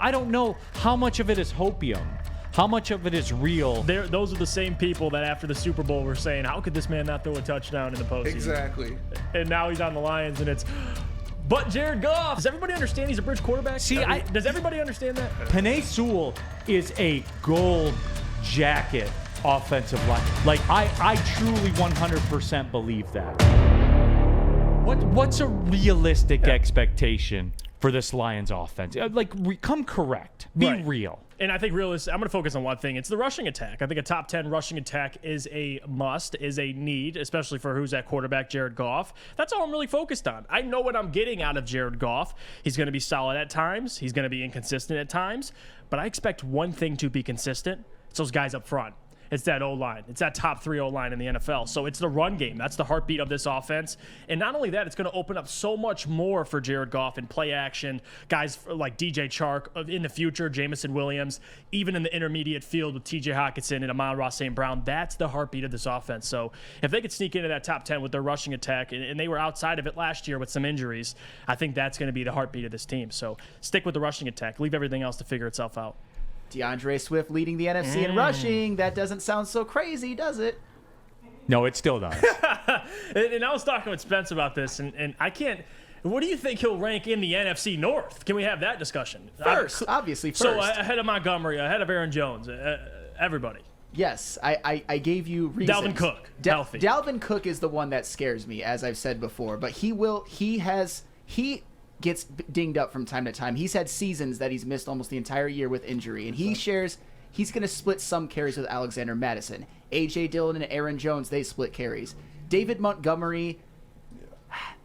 I don't know how much of it is hopium. How much of it is real? Those are the same people that after the Super Bowl were saying, how could this man not throw a touchdown in the postseason? Exactly. And now he's on the Lions, and it's, but Jared Goff. Does everybody understand he's a bridge quarterback? See, does everybody understand that? Penei Sewell is a gold jacket offensive line. Like, I truly 100% believe that. What's a realistic expectation for this Lions offense? Like, come correct. Be real. And I think I'm going to focus on one thing. It's the rushing attack. I think a top 10 rushing attack is a must, is a need, especially for who's at quarterback, Jared Goff. That's all I'm really focused on. I know what I'm getting out of Jared Goff. He's going to be solid at times. He's going to be inconsistent at times. But I expect one thing to be consistent. It's those guys up front. It's that O-line. It's that top 3 O-line in the NFL. So it's the run game. That's the heartbeat of this offense. And not only that, it's going to open up so much more for Jared Goff in play action. Guys like DJ Chark in the future, Jamison Williams, even in the intermediate field with TJ Hockenson and Amon-Ra St. Brown. That's the heartbeat of this offense. So if they could sneak into that top 10 with their rushing attack, and they were outside of it last year with some injuries, I think that's going to be the heartbeat of this team. So stick with the rushing attack. Leave everything else to figure itself out. DeAndre Swift leading the NFC in rushing. That doesn't sound so crazy, does it? No, it still does. And I was talking with Spence about this, and I can't. What do you think he'll rank in the NFC North? Can we have that discussion? Obviously first. So ahead of Montgomery, ahead of Aaron Jones, everybody. Yes, I gave you reasons. Dalvin Cook, healthy. Dalvin Cook is the one that scares me, as I've said before. But he gets dinged up from time to time. He's had seasons that he's missed almost the entire year with injury, and he's going to split some carries with Alexander Mattison. A.J. Dillon and Aaron Jones, they split carries. David Montgomery,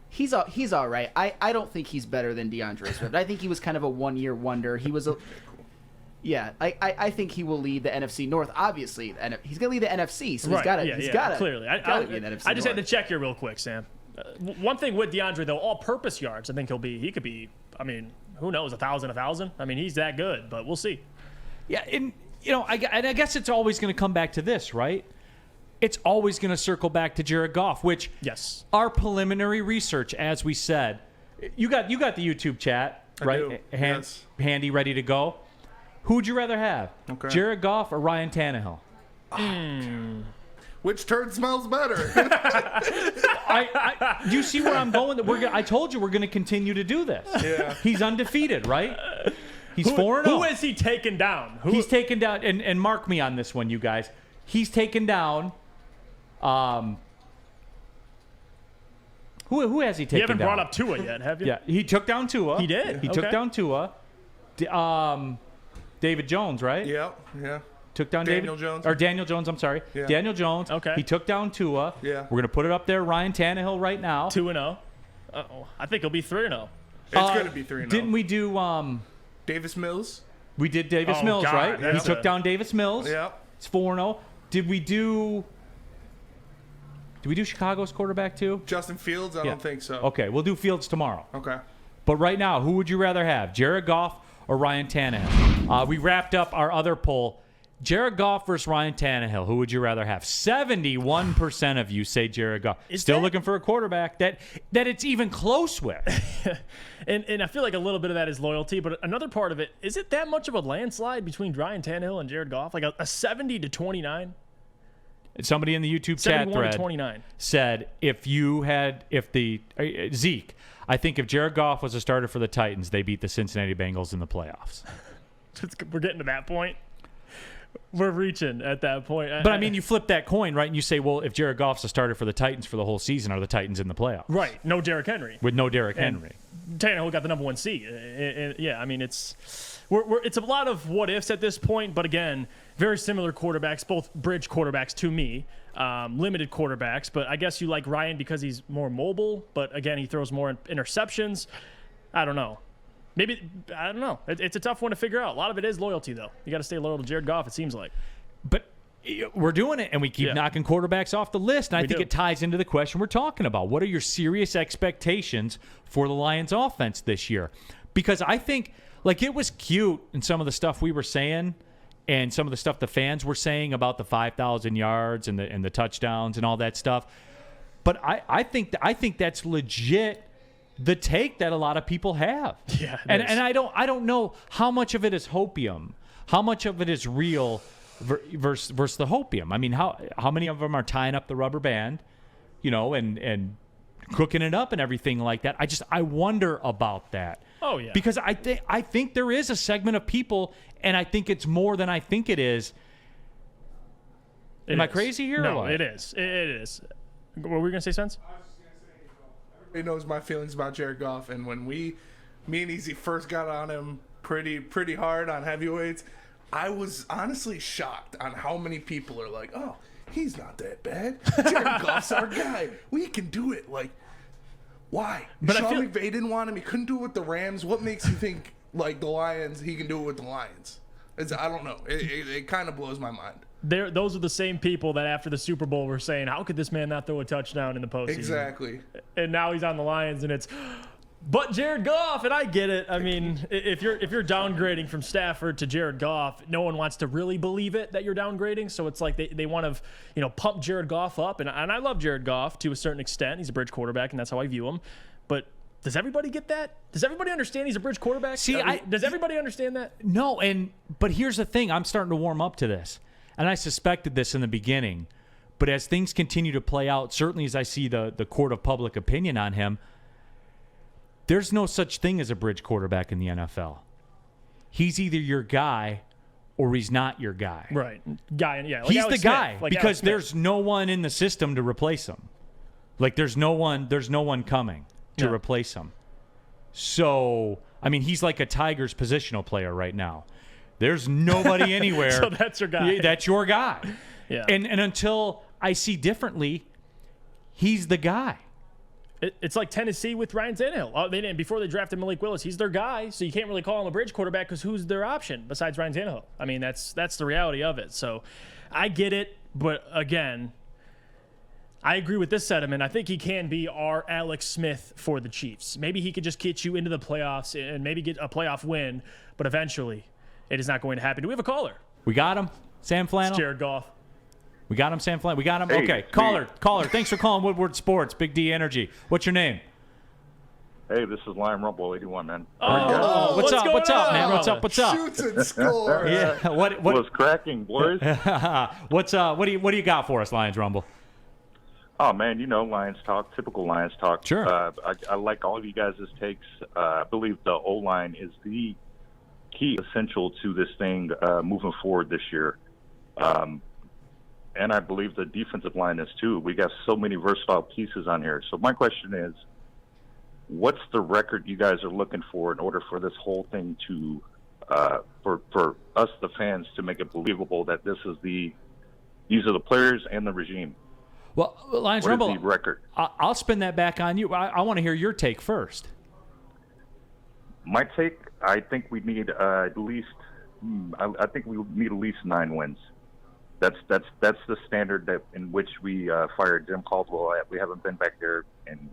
he's all right. I don't think he's better than DeAndre Swift. I think he was kind of a one-year wonder. He was I think he will lead the NFC North. Obviously, he's going to lead the NFC, so he's got to clearly. be in the NFC I just North. had to check here real quick, Sam. One thing with DeAndre, though, all-purpose yards, I think he could be, I mean, who knows, 1,000. I mean, he's that good, but we'll see. Yeah, and, I guess it's always going to come back to this, right? It's always going to circle back to Jared Goff, which our preliminary research, as we said, you got the YouTube chat, right? Handy, ready to go. Who would you rather have, Jared Goff or Ryan Tannehill? Which turd smells better? Do you see where I'm going? I told you we're going to continue to do this. Yeah. He's undefeated, right? He's 4-0. Who has he taken down? He's taken down, and mark me on this one, you guys. He's taken down. Who has he taken down? You haven't brought up Tua yet, have you? Yeah, he took down Tua. He did? He took down Tua. David Jones, right? Yeah. Took down Daniel Jones. Or Daniel Jones, I'm sorry. Yeah. Daniel Jones. Okay. He took down Tua. Yeah. We're going to put it up there. Ryan Tannehill right now. 2-0. Uh-oh. I think he'll be 3-0. It's going to be 3-0. Didn't we do Davis Mills? We did Davis Mills, God, right? He took down Davis Mills. Yeah. It's 4-0. Did we do Chicago's quarterback too? Justin Fields? I don't think so. Okay, we'll do Fields tomorrow. Okay. But right now, who would you rather have, Jared Goff or Ryan Tannehill? We wrapped up our other poll. Jared Goff versus Ryan Tannehill. Who would you rather have? 71% of you say Jared Goff. Still looking for a quarterback that it's even close with. and I feel like a little bit of that is loyalty, but another part of it, is it that much of a landslide between Ryan Tannehill and Jared Goff? Like a 70-29? Somebody in the YouTube chat thread 71-29 said Zeke, I think if Jared Goff was a starter for the Titans, they beat the Cincinnati Bengals in the playoffs. We're getting to that point. We're reaching at that point. But, I mean, you flip that coin, right? And you say, well, if Jared Goff's a starter for the Titans for the whole season, are the Titans in the playoffs? Right. No Derrick Henry. With no Derrick Henry. Tannehill got the number 1 seed. Yeah, I mean, it's a lot of what ifs at this point. But, again, very similar quarterbacks, both bridge quarterbacks to me, limited quarterbacks. But I guess you like Ryan because he's more mobile. But, again, he throws more interceptions. I don't know. Maybe, I don't know. It's a tough one to figure out. A lot of it is loyalty, though. You got to stay loyal to Jared Goff, it seems like. But we're doing it, and we keep knocking quarterbacks off the list. And I think it ties into the question we're talking about. What are your serious expectations for the Lions offense this year? Because I think, like, it was cute in some of the stuff we were saying and some of the stuff the fans were saying about the 5,000 yards and the touchdowns and all that stuff. But I think that's legit the take that a lot of people have. Yeah, and I don't know how much of it is hopium, how much of it is real versus the hopium. I mean, how many of them are tying up the rubber band, and cooking it up and everything like that? I wonder about that. Oh yeah, because I think there is a segment of people, and I think it's more than I think it is. Am I crazy here? No, it is. It is. What were we gonna say, Spence? Everybody knows my feelings about Jared Goff, and when me and Easy first got on him pretty hard on heavyweights, I was honestly shocked on how many people are like, "Oh, he's not that bad. Jared Goff's our guy. We can do it." Like, why? But Sean McVay didn't want him. He couldn't do it with the Rams. What makes you think like the Lions? He can do it with the Lions? I don't know. It kind of blows my mind. Those are the same people that after the Super Bowl were saying, "How could this man not throw a touchdown in the postseason?" Exactly. And now he's on the Lions, and it's, but Jared Goff. And I get it. I mean, if you're downgrading from Stafford to Jared Goff, no one wants to really believe it that you're downgrading. So it's like they want to pump Jared Goff up, and I love Jared Goff to a certain extent. He's a bridge quarterback, and that's how I view him. But does everybody get that? Does everybody understand he's a bridge quarterback? See, does everybody understand that? No, but here's the thing. I'm starting to warm up to this. And I suspected this in the beginning. But as things continue to play out, certainly as I see the court of public opinion on him, there's no such thing as a bridge quarterback in the NFL. He's either your guy or he's not your guy. Right. Guy, yeah. Like he's Alex the guy Smith, because there's no one in the system to replace him. Like there's no one coming to replace him. So, I mean, he's like a Tigers positional player right now. There's nobody anywhere. So that's your guy. That's your guy. Yeah. And until I see differently, he's the guy. It's like Tennessee with Ryan Tannehill. Before they drafted Malik Willis, he's their guy, so you can't really call him a bridge quarterback because who's their option besides Ryan Tannehill? I mean, that's the reality of it. So I get it, but again, I agree with this sentiment. I think he can be our Alex Smith for the Chiefs. Maybe he could just get you into the playoffs and maybe get a playoff win, but eventually it is not going to happen. Do we have a caller? We got him, Sam Flannel. It's Jared Goff. We got him, Sam Flannel. We got him. Hey, okay, caller. Thanks for calling Woodward Sports, Big D Energy. What's your name? Hey, this is Lion Rumble 81, man. Oh, what's up, man? What's up? Shoots and scores. Yeah. What was cracking, boys? what do you got for us, Lions Rumble? Oh man, Lions talk, typical Lions talk. Sure. I like all of you guys' takes. I believe the O-line is the key essential to this thing moving forward this year. And I believe the defensive line is too. We got so many versatile pieces on here. So my question is, what's the record you guys are looking for in order for this whole thing to, for us, the fans, to make it believable that these are the players and the regime? Well, Lions what Rumble, is the record? I'll spin that back on you. I want to hear your take first. My take, I think we need at least. I think we need at least 9 wins. That's the standard that in which we fired Jim Caldwell at. We haven't been back there in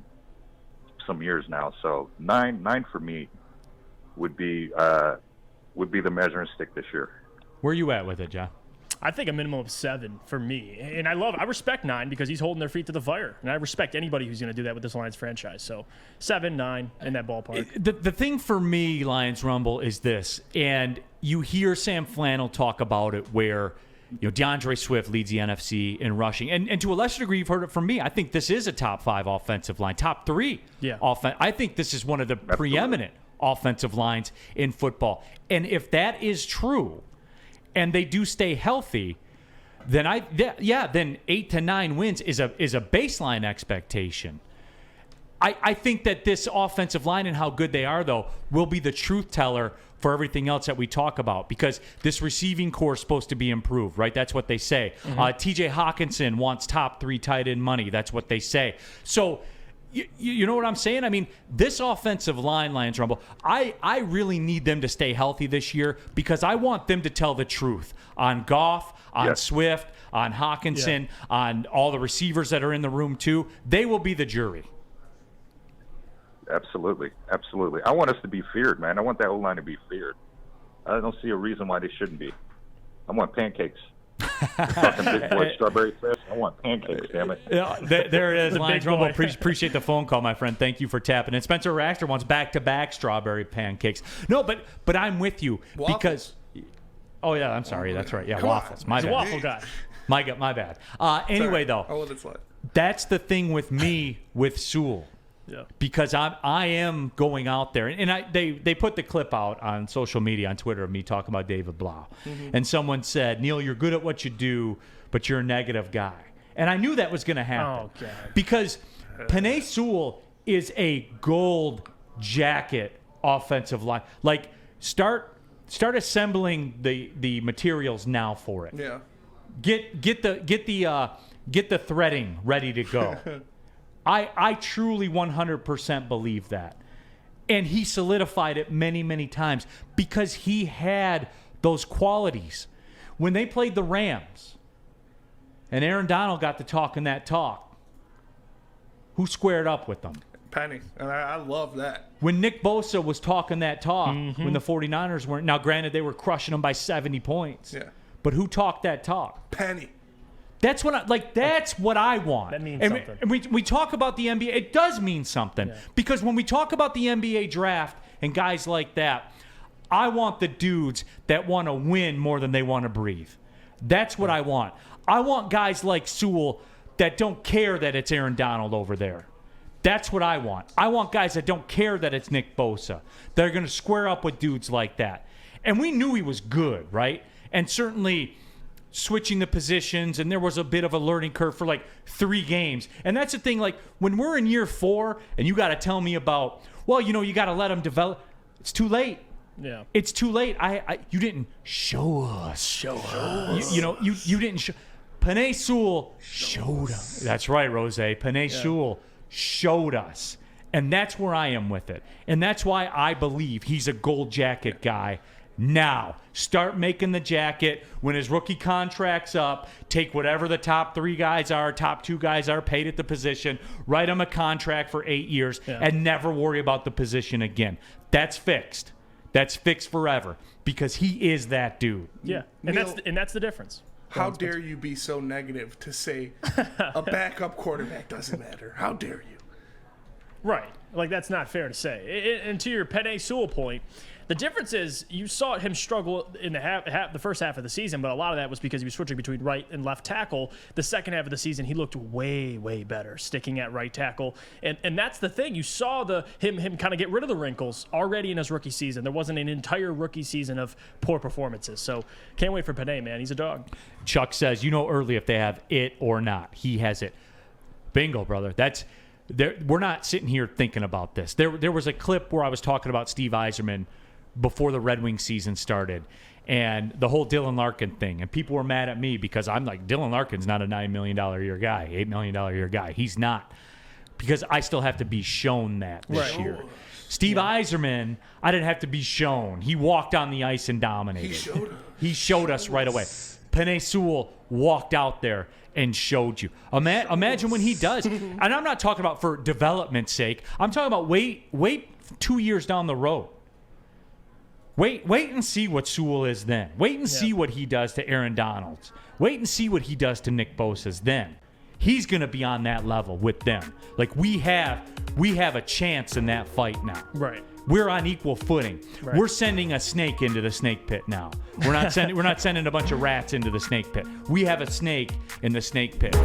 some years now. So 9 for me would be the measuring stick this year. Where are you at with it, John? I think a minimum of 7 for me. And I respect 9 because he's holding their feet to the fire. And I respect anybody who's going to do that with this Lions franchise. So 7, 9 in that ballpark. The thing for me, Lions Rumble, is this. And you hear Sam Flannel talk about it where, DeAndre Swift leads the NFC in rushing. And to a lesser degree, you've heard it from me. I think this is a top 5 offensive line, top 3 offense. I think this is one of the preeminent offensive lines in football. And if that is true, and they do stay healthy, then then 8 to 9 wins is a baseline expectation. I think that this offensive line and how good they are, though, will be the truth teller for everything else that we talk about, because this receiving core is supposed to be improved, right? That's what they say. Mm-hmm. T.J. Hawkinson wants top 3 tight end money. That's what they say. So you know what I'm saying? I mean, this offensive line, Lions Rumble, I really need them to stay healthy this year because I want them to tell the truth on Goff, on Swift, on Hawkinson, on all the receivers that are in the room too. They will be the jury. Absolutely. I want us to be feared, man. I want that O-line to be feared. I don't see a reason why they shouldn't be. I want pancakes. Fucking big boy strawberry fest. I want pancakes, damn it. Yeah, there it is. Lions big Rumble. boy. Appreciate the phone call, my friend. Thank you for tapping. And Spencer Raxter wants back-to-back strawberry pancakes. No, but I'm with you Waffles. because. Oh yeah, I'm sorry. That's right. Yeah, Come waffles. on. My He's a bad. waffle guy. My bad. Anyway, though, I'll let it slide. that's the thing with me with Sewell. Yeah. Because I am going out there, and they put the clip out on social media, on Twitter, of me talking about David Blau. And someone said, Neil, you're good at what you do, but you're a negative guy. And I knew that was going to happen. Oh, God. Because Penei Sewell is a gold jacket offensive line. Like, start assembling the materials now for it. Yeah. Get the threading ready to go. I truly 100% believe that. And he solidified it many, many times because he had those qualities. When they played the Rams and Aaron Donald got to talking that talk, who squared up with them? Penny. And I love that. When Nick Bosa was talking that talk, when the 49ers weren't, now granted they were crushing them by 70 points. Yeah. But who talked that talk? Penny. That's what that's what I want. That means and something. And we talk about the NBA. It does mean something because when we talk about the NBA draft and guys like that, I want the dudes that want to win more than they want to breathe. That's what I want. I want guys like Sewell that don't care that it's Aaron Donald over there. That's what I want. I want guys that don't care that it's Nick Bosa. They're going to square up with dudes like that. And we knew he was good, right? And certainly switching the positions, and there was a bit of a learning curve for like 3 games. And that's the thing, like when we're in year 4 and you got to tell me about, well, you got to let them develop. It's too late. Yeah. It's too late. You didn't show us. You didn't show. Penei Sewell showed us. That's right, Rose. Penei Sewell showed us. And that's where I am with it. And that's why I believe he's a gold jacket guy. Now, start making the jacket when his rookie contract's up. Take whatever the top 3 guys are, top 2 guys are paid at the position, write him a contract for 8 years, and never worry about the position again. That's fixed. That's fixed forever because he is that dude. Yeah. And Neil, that's the difference. How dare you be so negative to say a backup quarterback doesn't matter? How dare you? Right. Like, that's not fair to say. And to your Penei Sewell point, the difference is you saw him struggle in the first half of the season, but a lot of that was because he was switching between right and left tackle. The second half of the season, he looked way, way better sticking at right tackle. And that's the thing. You saw him kind of get rid of the wrinkles already in his rookie season. There wasn't an entire rookie season of poor performances. So can't wait for Penei, man. He's a dog. Chuck says, early if they have it or not. He has it. Bingo, brother. We're not sitting here thinking about this. There was a clip where I was talking about Steve Yzerman before the Red Wings season started and the whole Dylan Larkin thing. And people were mad at me because I'm like, Dylan Larkin's not a $9 million a year guy, $8 million a year guy. He's not. Because I still have to be shown that this year. Steve Yzerman, I didn't have to be shown. He walked on the ice and dominated. He showed us right away. Penei Sewell walked out there and showed you. Imagine when he does. And I'm not talking about for development's sake. I'm talking about wait 2 years down the road. Wait and see what Sewell is then. Wait and see what he does to Aaron Donald. Wait and see what he does to Nick Bosa's then. He's going to be on that level with them. Like we have a chance in that fight now. Right. We're on equal footing. Right. We're sending a snake into the snake pit now. We're not sending a bunch of rats into the snake pit. We have a snake in the snake pit.